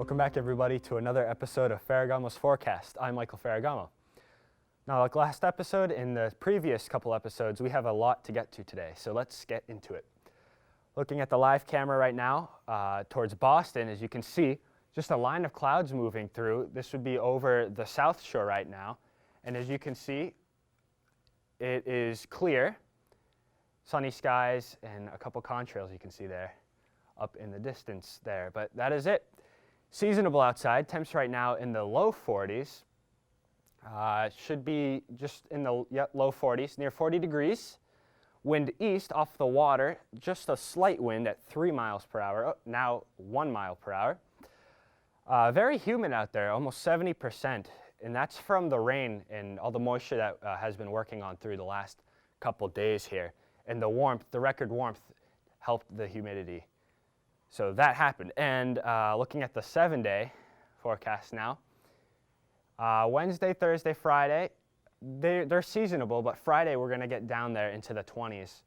Welcome back, everybody, to another episode of Ferragamo's Forecast. I'm Michael Ferragamo. Now, like last episode, in the previous couple episodes, we have a lot to get to today, so let's get into it. Looking at the live camera right now, towards Boston, as you can see, just a line of clouds moving through. This would be over the South Shore right now, and as you can see, it is clear, sunny skies, and a couple contrails you can see there up in the distance there, but that is it. Seasonable outside, temps right now in the low 40s. Should be just in the low 40s, near 40 degrees. Wind east off the water, just a slight wind at 3 miles per hour, now 1 mile per hour. Very humid out there, almost 70%, and that's from the rain and all the moisture that has been working on through the last couple days here. And the warmth, the record warmth, helped the humidity. So that happened. And looking at the 7-day forecast now, Wednesday, Thursday, Friday, they're seasonable, but Friday we're going to get down there into the 20s.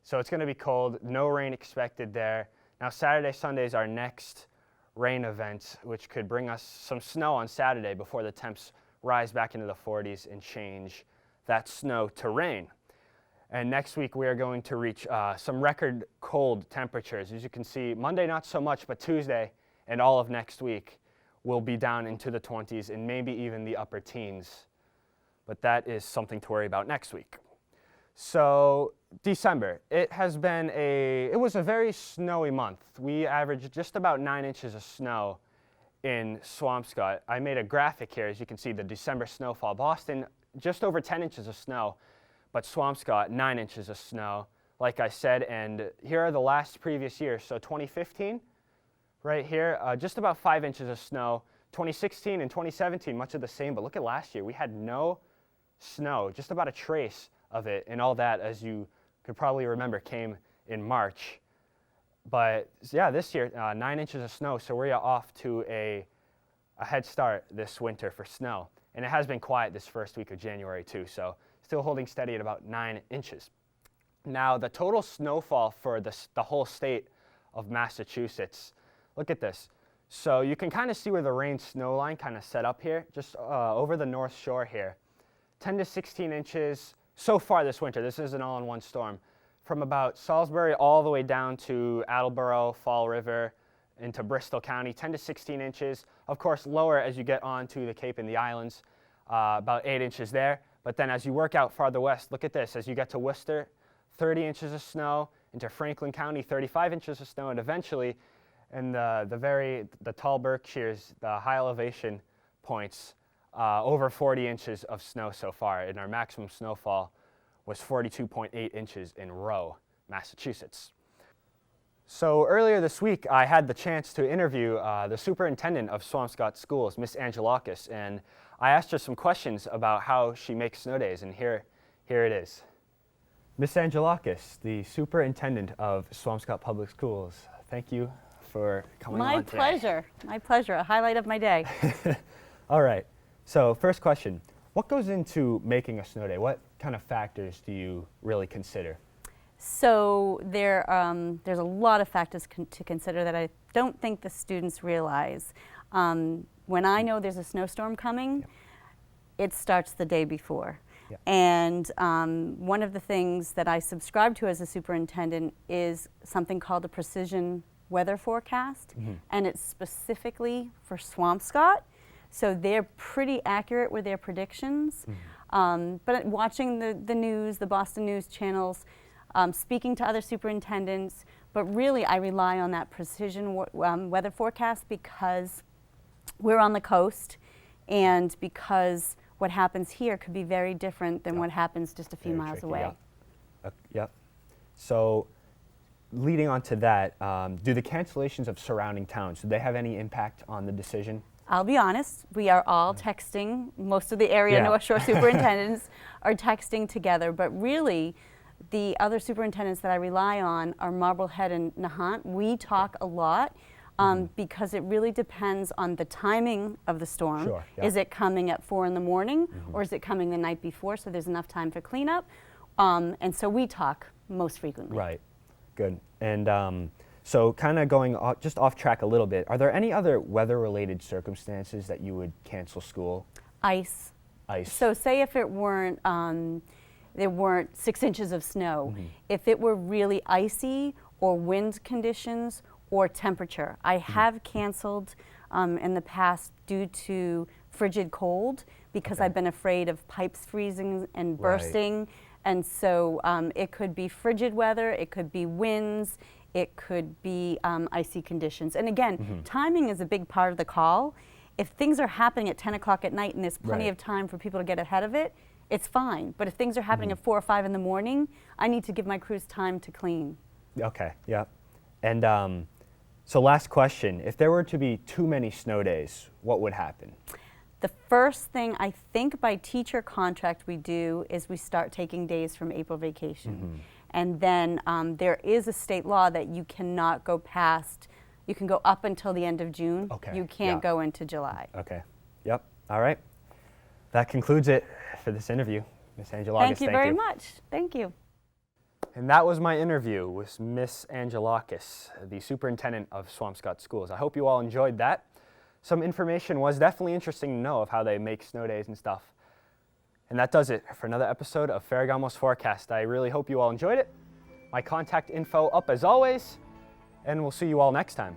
So it's going to be cold, no rain expected there. Now Saturday, Sunday is our next rain event, which could bring us some snow on Saturday before the temps rise back into the 40s and change that snow to rain. And next week we are going to reach some record cold temperatures. As you can see, Monday not so much, but Tuesday and all of next week will be down into the 20s and maybe even the upper teens. But that is something to worry about next week. So December, it was a very snowy month. We averaged just about 9 inches of snow in Swampscott. I made a graphic here, as you can see, the December snowfall. Boston, just over 10 inches of snow. But Swampscott, 9 inches of snow, like I said, and here are the last previous years. So 2015, right here, just about 5 inches of snow. 2016 and 2017, much of the same, but look at last year. We had no snow, just about a trace of it, and all that, as you could probably remember, came in March. But yeah, this year, 9 inches of snow, so we're off to a head start this winter for snow. And it has been quiet this first week of January too, so still holding steady at about 9 inches. Now, the total snowfall for the whole state of Massachusetts, look at this. So you can kind of see where the rain-snow line kind of set up here, just over the North Shore here. 10 to 16 inches so far this winter. This is an all-in-one storm. From about Salisbury all the way down to Attleboro, Fall River, into Bristol County, 10 to 16 inches. Of course, lower as you get onto the Cape and the Islands, about 8 inches there. But then as you work out farther west, look at this. As you get to Worcester, 30 inches of snow, into Franklin County, 35 inches of snow, and eventually in the tall Berkshires, the high elevation points, over 40 inches of snow so far. And our maximum snowfall was 42.8 inches in Rowe, Massachusetts. So earlier this week, I had the chance to interview the superintendent of Swampscott Schools, Miss Angelakis, and I asked her some questions about how she makes snow days, and here it is. Miss Angelakis, the superintendent of Swampscott Public Schools, thank you for coming on today. My pleasure, a highlight of my day. All right, so first question, what goes into making a snow day? What kind of factors do you really consider? So there's a lot of factors to consider that I don't think the students realize. When I know there's a snowstorm coming, it starts the day before. Yeah. And one of the things that I subscribe to as a superintendent is something called a precision weather forecast, and it's specifically for Swampscott. So they're pretty accurate with their predictions. But watching the news, the Boston News channels, speaking to other superintendents, but really I rely on that precision weather forecast because we're on the coast, and because what happens here could be very different than what happens just a few miles away. Yep. So leading on to that, do the cancellations of surrounding towns, do they have any impact on the decision? I'll be honest, we are all texting. Most of the area North Shore superintendents are texting together, but really the other superintendents that I rely on are Marblehead and Nahant. We talk a lot because it really depends on the timing of the storm. Sure, Is it coming at 4 in the morning or is it coming the night before so there's enough time for cleanup? And so we talk most frequently. Right, good. And So kind of going just off track a little bit, are there any other weather-related circumstances that you would cancel school? Ice. Ice. So say if it weren't, there weren't 6 inches of snow, if it were really icy or wind conditions or temperature. I have canceled in the past due to frigid cold because I've been afraid of pipes freezing and bursting. And so it could be frigid weather, it could be winds, it could be icy conditions. And again, timing is a big part of the call. If things are happening at 10 o'clock at night and there's plenty of time for people to get ahead of it, it's fine. But if things are happening at 4 or 5 in the morning, I need to give my crews time to clean. Okay, yeah. And so last question, if there were to be too many snow days, what would happen? The first thing I think by teacher contract we do is we start taking days from April vacation. And then there is a state law that you cannot go past, you can go up until the end of June. You can't go into July. Okay, yep, all right. That concludes it for this interview. Ms. Angelakis, thank you very much. Thank you. And that was my interview with Ms. Angelakis, the superintendent of Swampscott Schools. I hope you all enjoyed that. Some information was definitely interesting to know of how they make snow days and stuff. And that does it for another episode of Ferragamo's Forecast. I really hope you all enjoyed it. My contact info up as always, and we'll see you all next time.